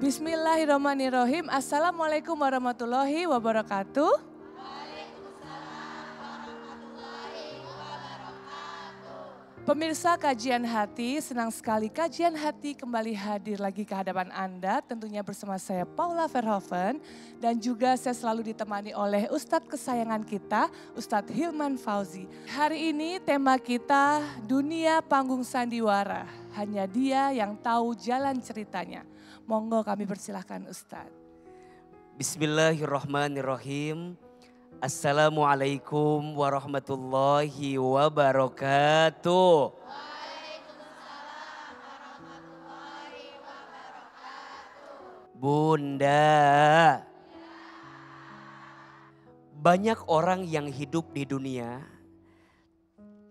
Bismillahirrahmanirrahim. Assalamualaikum warahmatullahi wabarakatuh. Pemirsa Kajian Hati, senang sekali Kajian Hati kembali hadir lagi ke hadapan Anda. Tentunya bersama saya Paula Verhoeven dan juga saya selalu ditemani oleh Ustadz kesayangan kita, Ustadz Hilman Fauzi. Hari ini tema kita dunia panggung sandiwara. Hanya dia yang tahu jalan ceritanya. Monggo kami persilahkan Ustadz. Bismillahirrahmanirrahim. Assalamualaikum warahmatullahi wabarakatuh. Bunda, banyak orang yang hidup di dunia,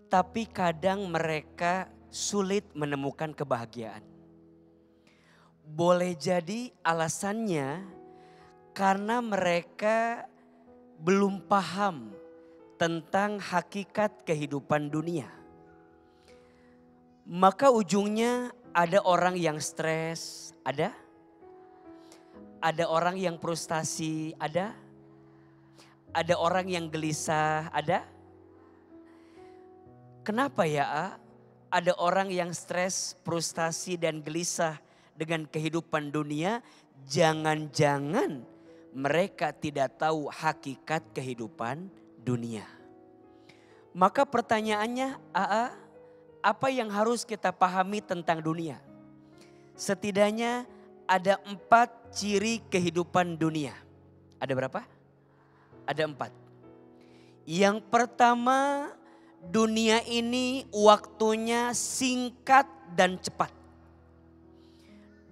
tapi kadang mereka sulit menemukan kebahagiaan. Boleh jadi alasannya karena mereka belum paham tentang hakikat kehidupan dunia. Maka ujungnya ada orang yang stres, ada orang yang frustasi, ada orang yang gelisah, ada. Kenapa ya? Ada orang yang stres, frustasi dan gelisah dengan kehidupan dunia, jangan-jangan mereka tidak tahu hakikat kehidupan dunia. Maka pertanyaannya, apa yang harus kita pahami tentang dunia? Setidaknya ada 4 ciri kehidupan dunia. Ada berapa? Ada 4. Yang pertama, dunia ini waktunya singkat dan cepat.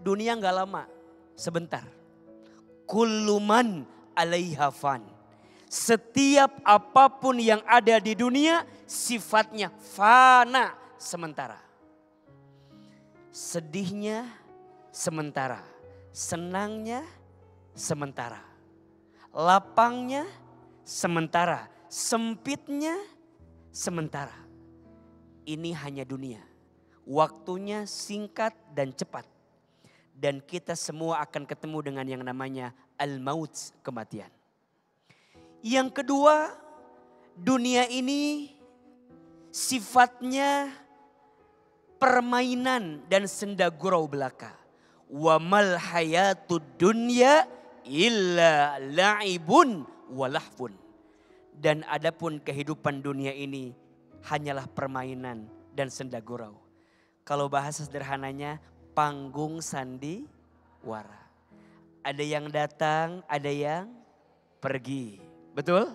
Dunia gak lama, sebentar. Kulluman alaiha fan. Setiap apapun yang ada di dunia sifatnya fana, sementara. Sedihnya sementara, senangnya sementara, lapangnya sementara, sempitnya sementara. Ini hanya dunia. Waktunya singkat dan cepat. Dan kita semua akan ketemu dengan yang namanya al-maut, kematian. Yang kedua, dunia ini sifatnya permainan dan senda gurau belaka. Wa mal hayatud dunya illa la'ibun walahfun. Dan adapun kehidupan dunia ini hanyalah permainan dan senda gurau. Kalau bahasa sederhananya, panggung sandiwara. Ada yang datang, ada yang pergi. Betul?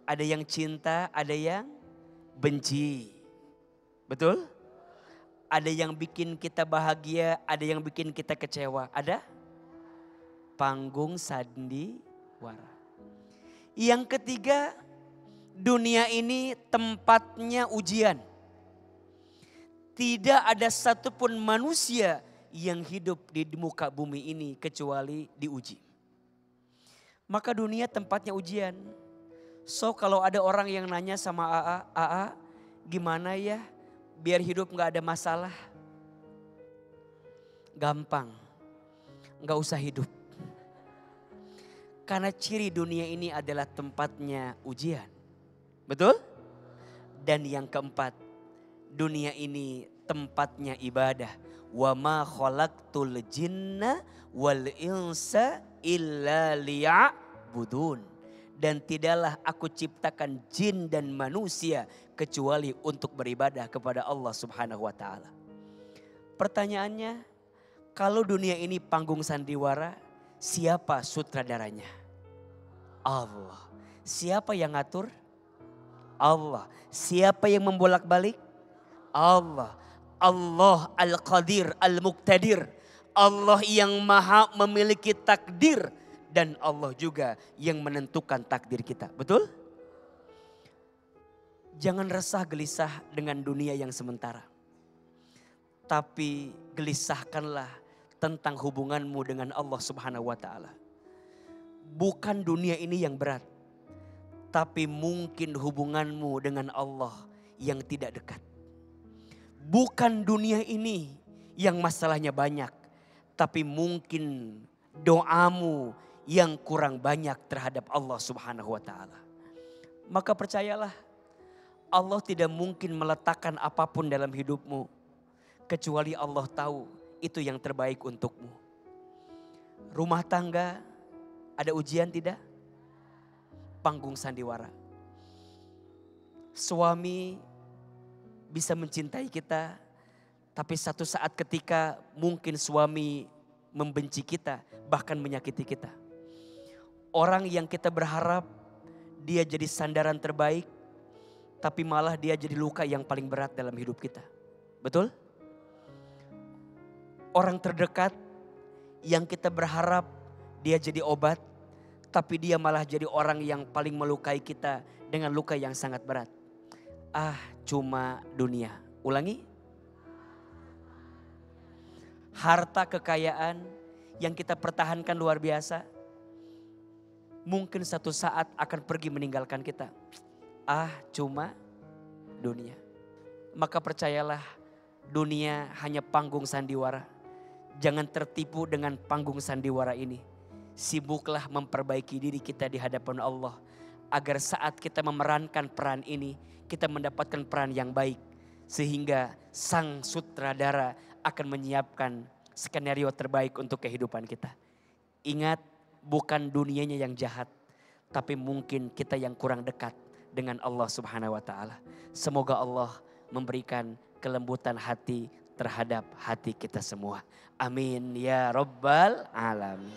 Ada yang cinta, ada yang benci. Betul? Ada yang bikin kita bahagia, ada yang bikin kita kecewa. Ada? Panggung sandiwara. Yang ketiga, dunia ini tempatnya ujian. Tidak ada satupun manusia yang hidup di muka bumi ini kecuali diuji. Maka dunia tempatnya ujian. So kalau ada orang yang nanya sama AA gimana ya biar hidup gak ada masalah? Gampang, gak usah hidup. Karena ciri dunia ini adalah tempatnya ujian. Betul? Dan yang keempat, dunia ini tempatnya ibadah. Wa ma khalaqtul jinna wal insa illa liya'budun. Dan tidaklah aku ciptakan jin dan manusia kecuali untuk beribadah kepada Allah Subhanahu wa taala. Pertanyaannya, kalau dunia ini panggung sandiwara, siapa sutradaranya? Allah. Siapa yang ngatur? Allah. Siapa yang membolak-balik? Allah. Allah Al-Qadir Al-Muqtadir. Allah yang maha memiliki takdir. Dan Allah juga yang menentukan takdir kita. Betul? Jangan resah gelisah dengan dunia yang sementara. Tapi gelisahkanlah tentang hubunganmu dengan Allah Subhanahu wa taala. Bukan dunia ini yang berat. Tapi mungkin hubunganmu dengan Allah yang tidak dekat. Bukan dunia ini yang masalahnya banyak. Tapi mungkin doamu yang kurang banyak terhadap Allah Subhanahu wa ta'ala. Maka percayalah, Allah tidak mungkin meletakkan apapun dalam hidupmu kecuali Allah tahu itu yang terbaik untukmu. Rumah tangga ada ujian tidak? Panggung sandiwara. Suami bisa mencintai kita, tapi satu saat ketika mungkin suami membenci kita, bahkan menyakiti kita. Orang yang kita berharap dia jadi sandaran terbaik, tapi malah dia jadi luka yang paling berat dalam hidup kita. Betul? Orang terdekat yang kita berharap dia jadi obat, tapi dia malah jadi orang yang paling melukai kita dengan luka yang sangat berat. Cuma dunia. Ulangi. Harta kekayaan yang kita pertahankan luar biasa, mungkin satu saat akan pergi meninggalkan kita. Cuma dunia. Maka percayalah, dunia hanya panggung sandiwara. Jangan tertipu dengan panggung sandiwara ini. Sibuklah memperbaiki diri kita di hadapan Allah. Agar saat kita memerankan peran ini, kita mendapatkan peran yang baik. Sehingga sang sutradara akan menyiapkan skenario terbaik untuk kehidupan kita. Ingat, bukan dunianya yang jahat, tapi mungkin kita yang kurang dekat dengan Allah Subhanahu wa ta'ala. Semoga Allah memberikan kelembutan hati terhadap hati kita semua. Amin ya rabbal alamin.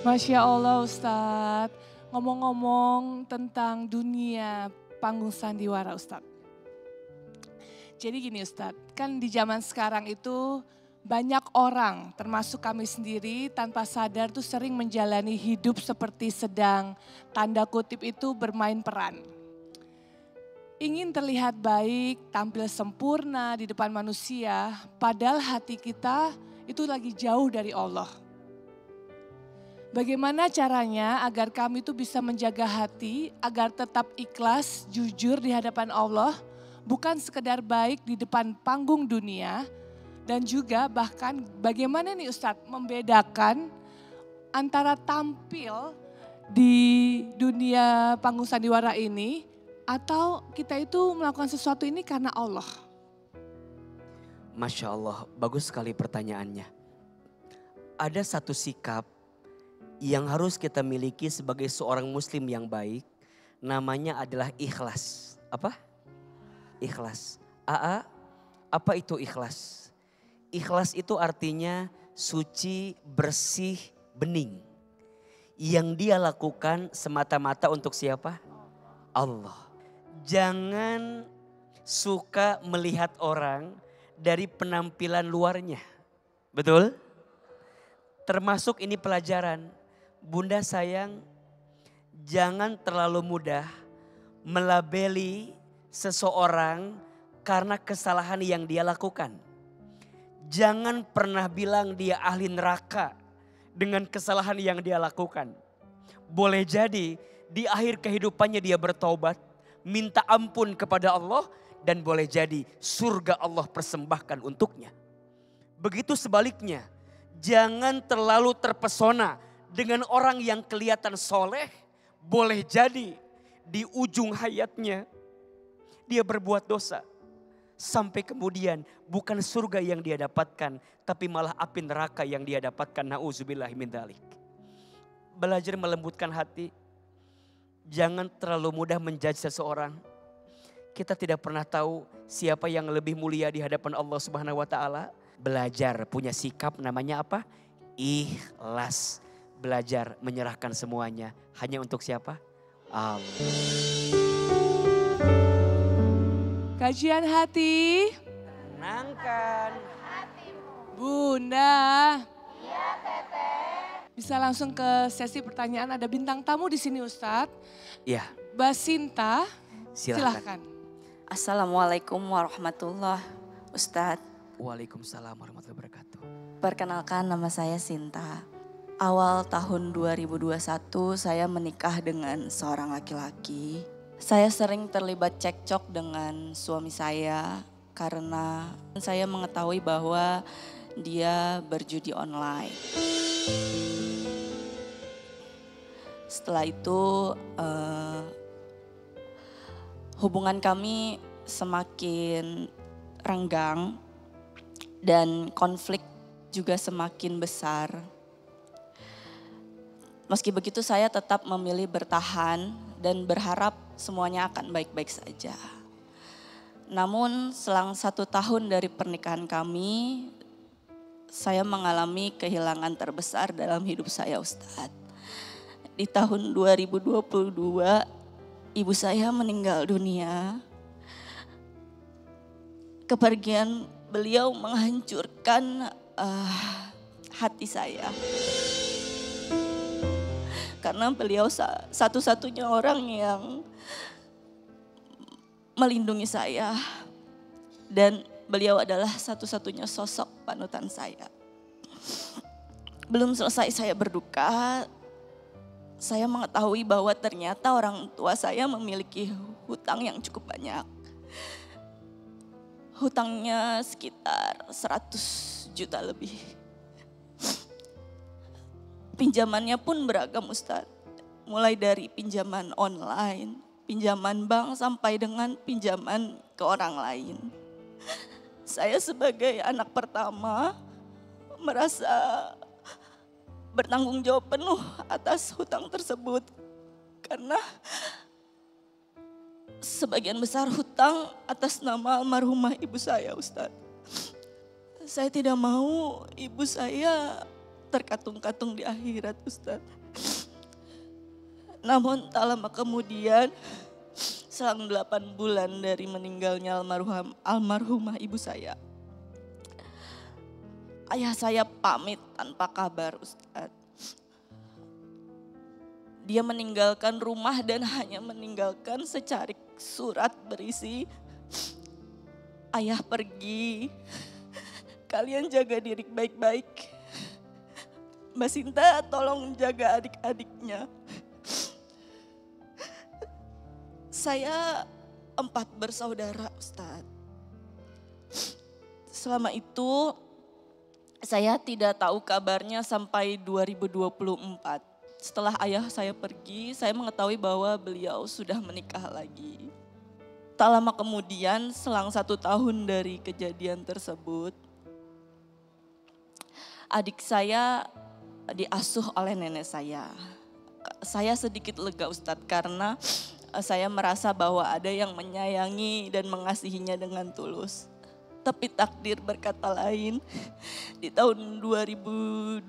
Masya Allah Ustadz, ngomong-ngomong tentang dunia panggung sandiwara Ustadz. Jadi gini Ustadz, kan di zaman sekarang itu banyak orang termasuk kami sendiri tanpa sadar tuh sering menjalani hidup seperti sedang tanda kutip itu bermain peran. Ingin terlihat baik, tampil sempurna di depan manusia, padahal hati kita itu lagi jauh dari Allah. Bagaimana caranya agar kami itu bisa menjaga hati agar tetap ikhlas, jujur di hadapan Allah, bukan sekedar baik di depan panggung dunia, dan juga bahkan bagaimana nih Ustadz membedakan antara tampil di dunia panggung sandiwara ini atau kita itu melakukan sesuatu ini karena Allah. Masya Allah, bagus sekali pertanyaannya. Ada satu sikap yang harus kita miliki sebagai seorang muslim yang baik, namanya adalah ikhlas. Apa? Ikhlas. Apa itu ikhlas? Ikhlas itu artinya suci, bersih, bening. Yang dia lakukan semata-mata untuk siapa? Allah. Jangan suka melihat orang dari penampilan luarnya. Betul? Termasuk ini pelajaran. Bunda sayang, jangan terlalu mudah melabeli seseorang karena kesalahan yang dia lakukan. Jangan pernah bilang dia ahli neraka dengan kesalahan yang dia lakukan. Boleh jadi di akhir kehidupannya dia bertobat, minta ampun kepada Allah, dan boleh jadi surga Allah persembahkan untuknya. Begitu sebaliknya, jangan terlalu terpesona dengan orang yang kelihatan soleh, boleh jadi di ujung hayatnya dia berbuat dosa. Sampai kemudian bukan surga yang dia dapatkan, tapi malah api neraka yang dia dapatkan. Na'udzubillahi min dzalik. Belajar melembutkan hati. Jangan terlalu mudah menjudge seseorang. Kita tidak pernah tahu siapa yang lebih mulia di hadapan Allah Subhanahu wa ta'ala. Belajar punya sikap namanya apa? Ikhlas. Belajar menyerahkan semuanya hanya untuk siapa? Allah. Kajian hati. Tenangkan hatimu. Bunda. Iya Teteh. Bisa langsung ke sesi pertanyaan, ada bintang tamu di sini Ustadz. Iya. Mbak Sinta, silahkan. Assalamualaikum warahmatullahi Ustadz. Waalaikumsalam warahmatullahi wabarakatuh. Perkenalkan, nama saya Sinta. Awal tahun 2021 saya menikah dengan seorang laki-laki. Saya sering terlibat cekcok dengan suami saya karena saya mengetahui bahwa dia berjudi online. Setelah itu hubungan kami semakin renggang dan konflik juga semakin besar. Meski begitu saya tetap memilih bertahan dan berharap semuanya akan baik-baik saja. Namun selang 1 tahun dari pernikahan kami, saya mengalami kehilangan terbesar dalam hidup saya, Ustadz. Di tahun 2022, ibu saya meninggal dunia. Kepergian beliau menghancurkan hati saya. Karena beliau satu-satunya orang yang melindungi saya. Dan beliau adalah satu-satunya sosok panutan saya. Belum selesai saya berduka, saya mengetahui bahwa ternyata orang tua saya memiliki hutang yang cukup banyak. Hutangnya sekitar 100 juta lebih. Pinjamannya pun beragam, Ustadz. Mulai dari pinjaman online, pinjaman bank sampai dengan pinjaman ke orang lain. Saya sebagai anak pertama merasa bertanggung jawab penuh atas hutang tersebut. Karena sebagian besar hutang atas nama almarhumah ibu saya, Ustadz. Saya tidak mau ibu saya terkatung-katung di akhirat, Ustadz. Namun tak lama kemudian, selang 8 bulan dari meninggalnya almarhumah ibu saya, ayah saya pamit tanpa kabar, Ustadz. Dia meninggalkan rumah dan hanya meninggalkan secarik surat berisi, "Ayah pergi, kalian jaga diri baik-baik. Mbak Sinta tolong jaga adik-adiknya." Saya 4 bersaudara, Ustadz. Selama itu saya tidak tahu kabarnya sampai 2024. Setelah ayah saya pergi, saya mengetahui bahwa beliau sudah menikah lagi. Tak lama kemudian, selang 1 tahun dari kejadian tersebut, adik saya diasuh oleh nenek saya. Saya sedikit lega, Ustadz, karena saya merasa bahwa ada yang menyayangi dan mengasihinya dengan tulus. Tapi takdir berkata lain. Di tahun 2023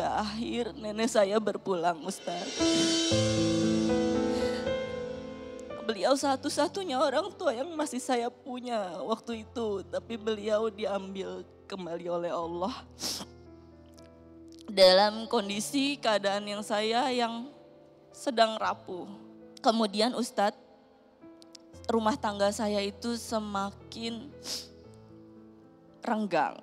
akhir nenek saya berpulang, Ustadz. Beliau satu-satunya orang tua yang masih saya punya waktu itu. Tapi beliau diambil kembali oleh Allah. Dalam kondisi keadaan yang sedang rapuh. Kemudian Ustadz, rumah tangga saya itu semakin renggang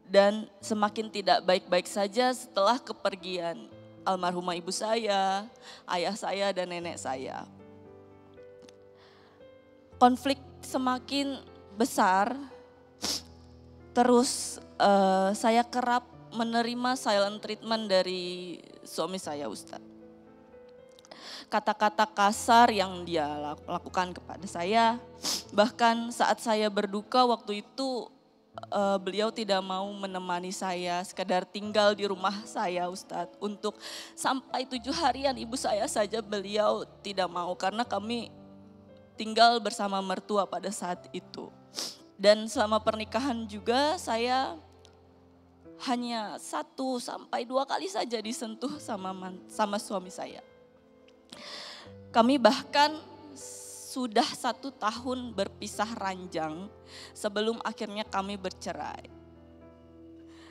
dan semakin tidak baik-baik saja setelah kepergian almarhumah ibu saya, ayah saya dan nenek saya. Konflik semakin besar, terus saya kerap menerima silent treatment dari suami saya, Ustadz. Kata-kata kasar yang dia lakukan kepada saya. Bahkan saat saya berduka waktu itu beliau tidak mau menemani saya, sekedar tinggal di rumah saya, Ustadz. Untuk sampai 7 harian ibu saya saja beliau tidak mau karena kami tinggal bersama mertua pada saat itu. Dan selama pernikahan juga saya hanya 1 sampai 2 kali saja disentuh sama suami saya. Kami bahkan sudah 1 tahun berpisah ranjang sebelum akhirnya kami bercerai.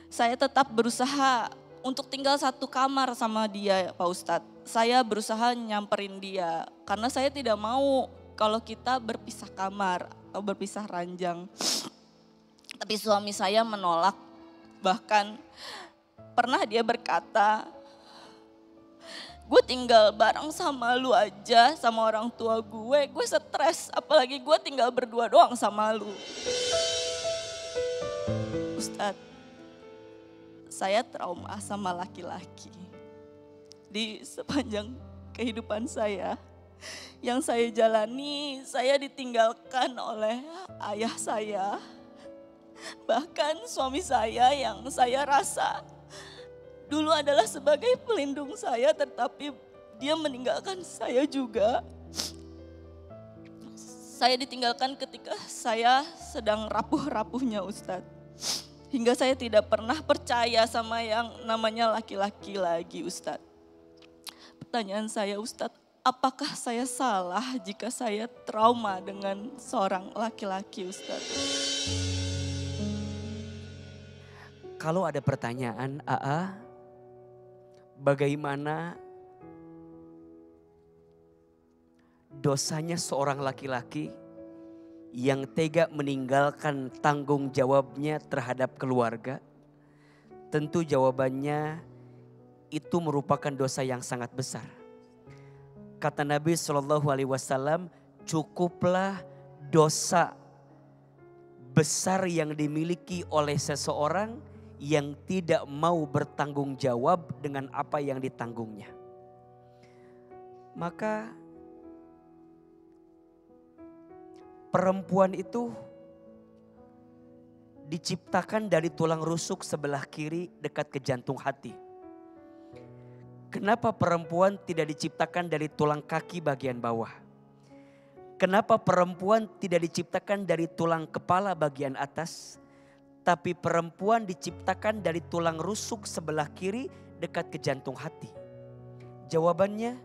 Saya tetap berusaha untuk tinggal 1 kamar sama dia, Pak Ustadz. Saya berusaha nyamperin dia karena saya tidak mau kalau kita berpisah kamar atau berpisah ranjang. Tapi suami saya menolak, bahkan pernah dia berkata, "Gue tinggal bareng sama lu aja, sama orang tua gue stres. Apalagi gue tinggal berdua doang sama lu." Ustadz, saya trauma sama laki-laki. Di sepanjang kehidupan saya, yang saya jalani, saya ditinggalkan oleh ayah saya. Bahkan suami saya yang saya rasa dulu adalah sebagai pelindung saya, tetapi dia meninggalkan saya juga. Saya ditinggalkan ketika saya sedang rapuh-rapuhnya, Ustadz. Hingga saya tidak pernah percaya sama yang namanya laki-laki lagi, Ustadz. Pertanyaan saya, Ustadz, apakah saya salah jika saya trauma dengan seorang laki-laki, Ustadz? Kalau ada pertanyaan, bagaimana dosanya seorang laki-laki yang tega meninggalkan tanggung jawabnya terhadap keluarga? Tentu jawabannya itu merupakan dosa yang sangat besar. Kata Nabi SAW, cukuplah dosa besar yang dimiliki oleh seseorang yang tidak mau bertanggung jawab dengan apa yang ditanggungnya. Maka perempuan itu diciptakan dari tulang rusuk sebelah kiri dekat ke jantung hati. Kenapa perempuan tidak diciptakan dari tulang kaki bagian bawah? Kenapa perempuan tidak diciptakan dari tulang kepala bagian atas? Tapi perempuan diciptakan dari tulang rusuk sebelah kiri dekat ke jantung hati. Jawabannya,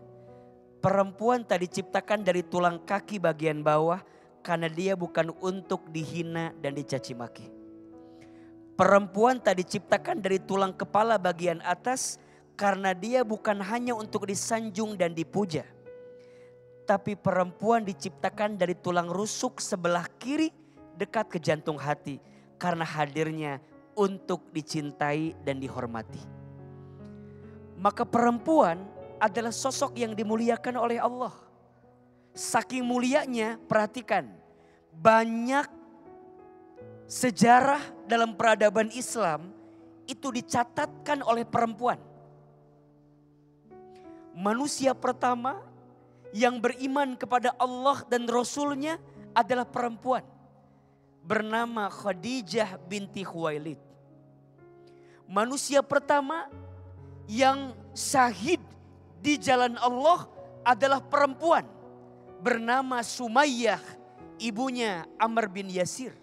perempuan tak diciptakan dari tulang kaki bagian bawah karena dia bukan untuk dihina dan dicaci maki. Perempuan tak diciptakan dari tulang kepala bagian atas karena dia bukan hanya untuk disanjung dan dipuja. Tapi perempuan diciptakan dari tulang rusuk sebelah kiri dekat ke jantung hati karena hadirnya untuk dicintai dan dihormati. Maka perempuan adalah sosok yang dimuliakan oleh Allah. Saking mulianya, perhatikan, banyak sejarah dalam peradaban Islam itu dicatatkan oleh perempuan. Manusia pertama yang beriman kepada Allah dan Rasul-Nya adalah perempuan. Bernama Khadijah binti Khuwailid. Manusia pertama yang syahid di jalan Allah adalah perempuan. Bernama Sumayyah, ibunya Amr bin Yasir.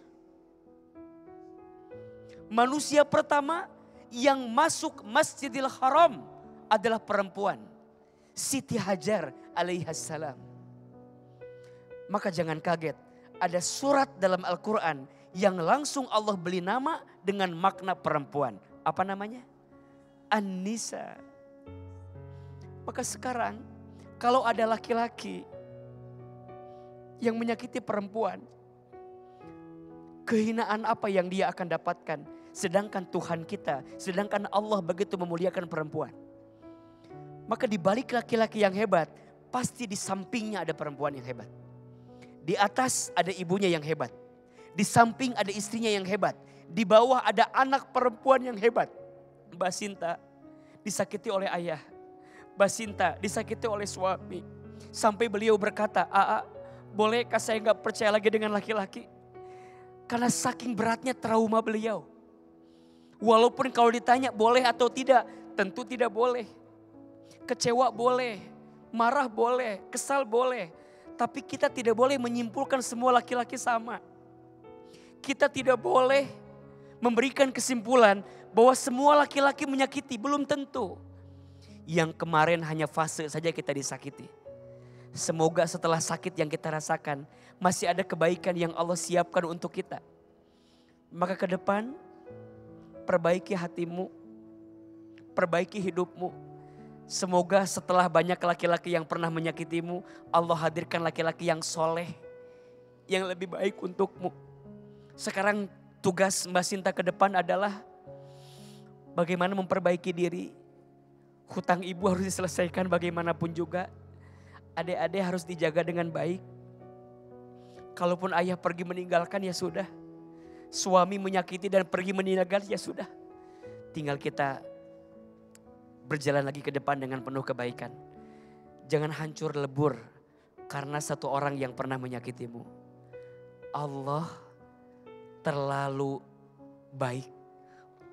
Manusia pertama yang masuk Masjidil Haram adalah perempuan. Siti Hajar alaihissalam. Maka jangan kaget, ada surat dalam Al-Quran yang langsung Allah beri nama dengan makna perempuan. Apa namanya? An-Nisa. Maka sekarang kalau ada laki-laki yang menyakiti perempuan, kehinaan apa yang dia akan dapatkan? Sedangkan Tuhan kita, sedangkan Allah begitu memuliakan perempuan. Maka di balik laki-laki yang hebat, pasti di sampingnya ada perempuan yang hebat. Di atas ada ibunya yang hebat. Di samping ada istrinya yang hebat. Di bawah ada anak perempuan yang hebat. Mbak Sinta disakiti oleh ayah. Mbak Sinta disakiti oleh suami. Sampai beliau berkata, bolehkah saya gak percaya lagi dengan laki-laki? Karena saking beratnya trauma beliau. Walaupun kalau ditanya boleh atau tidak, tentu tidak boleh. Kecewa boleh, marah boleh, kesal boleh. Tapi kita tidak boleh menyimpulkan semua laki-laki sama. Kita tidak boleh memberikan kesimpulan bahwa semua laki-laki menyakiti, belum tentu. Yang kemarin hanya fase saja kita disakiti. Semoga setelah sakit yang kita rasakan, masih ada kebaikan yang Allah siapkan untuk kita. Maka ke depan, perbaiki hatimu, perbaiki hidupmu. Semoga setelah banyak laki-laki yang pernah menyakitimu, Allah hadirkan laki-laki yang soleh, yang lebih baik untukmu. Sekarang tugas Mbak Sinta ke depan adalah bagaimana memperbaiki diri. Hutang ibu harus diselesaikan bagaimanapun juga. Adik-adik harus dijaga dengan baik. Kalaupun ayah pergi meninggalkan ya sudah. Suami menyakiti dan pergi meninggalkan ya sudah. tinggal kita berjalan lagi ke depan dengan penuh kebaikan. Jangan hancur lebur karena satu orang yang pernah menyakitimu. Allah terlalu baik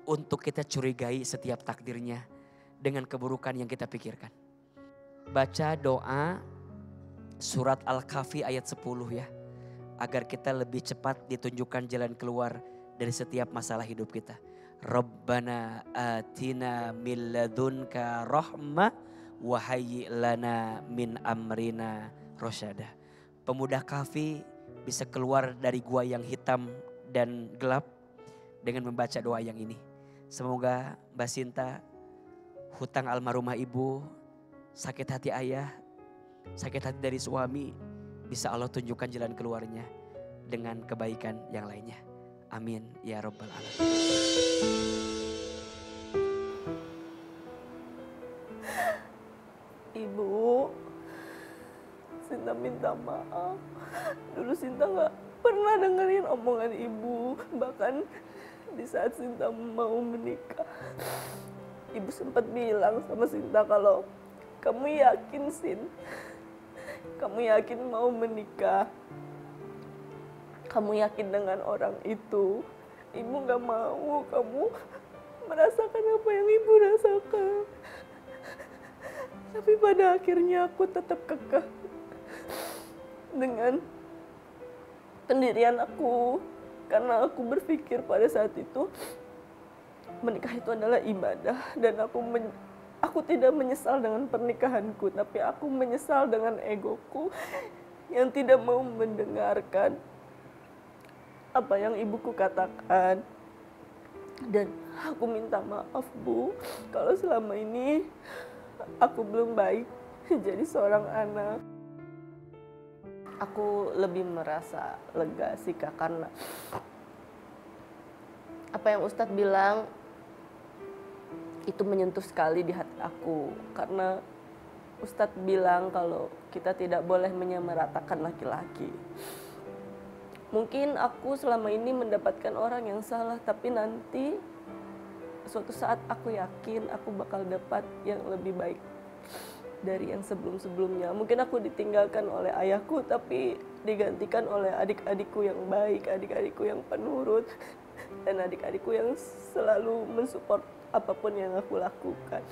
untuk kita curigai setiap takdirnya dengan keburukan yang kita pikirkan. Baca doa surat Al-Kahfi ayat 10 ya. Agar kita lebih cepat ditunjukkan jalan keluar dari setiap masalah hidup kita. Rabbana atina min ladunka rahmah wa hayyi lana min amrina rasyada. Pemuda Kahfi bisa keluar dari gua yang hitam dan gelap dengan membaca doa yang ini. Semoga Mbak Sinta, hutang almarhumah ibu, sakit hati ayah, sakit hati dari suami, bisa Allah tunjukkan jalan keluarnya dengan kebaikan yang lainnya. Amin ya Rabbal Alamin. Ibu, Sinta minta maaf. Dulu Sinta gak pernah dengerin omongan ibu. Bahkan di saat Sinta mau menikah, ibu sempat bilang sama Sinta kalau kamu yakin Sin, kamu yakin mau menikah, kamu yakin dengan orang itu. Ibu gak mau kamu merasakan apa yang ibu rasakan. Tapi pada akhirnya aku tetap kekeh dengan pendirian aku. Karena aku berpikir pada saat itu menikah itu adalah ibadah. Dan aku tidak menyesal dengan pernikahanku, tapi aku menyesal dengan egoku yang tidak mau mendengarkan apa yang ibuku katakan. Dan aku minta maaf Bu, kalau selama ini aku belum baik jadi seorang anak. Aku lebih merasa lega sih Kak, karena apa yang Ustadz bilang itu menyentuh sekali di hati aku. Karena Ustadz bilang kalau kita tidak boleh menyamaratakan laki-laki. Mungkin aku selama ini mendapatkan orang yang salah, tapi nanti suatu saat aku yakin aku bakal dapat yang lebih baik dari yang sebelum-sebelumnya. Mungkin aku ditinggalkan oleh ayahku, tapi digantikan oleh adik-adikku yang baik, adik-adikku yang penurut, dan adik-adikku yang selalu mensupport apapun yang aku lakukan.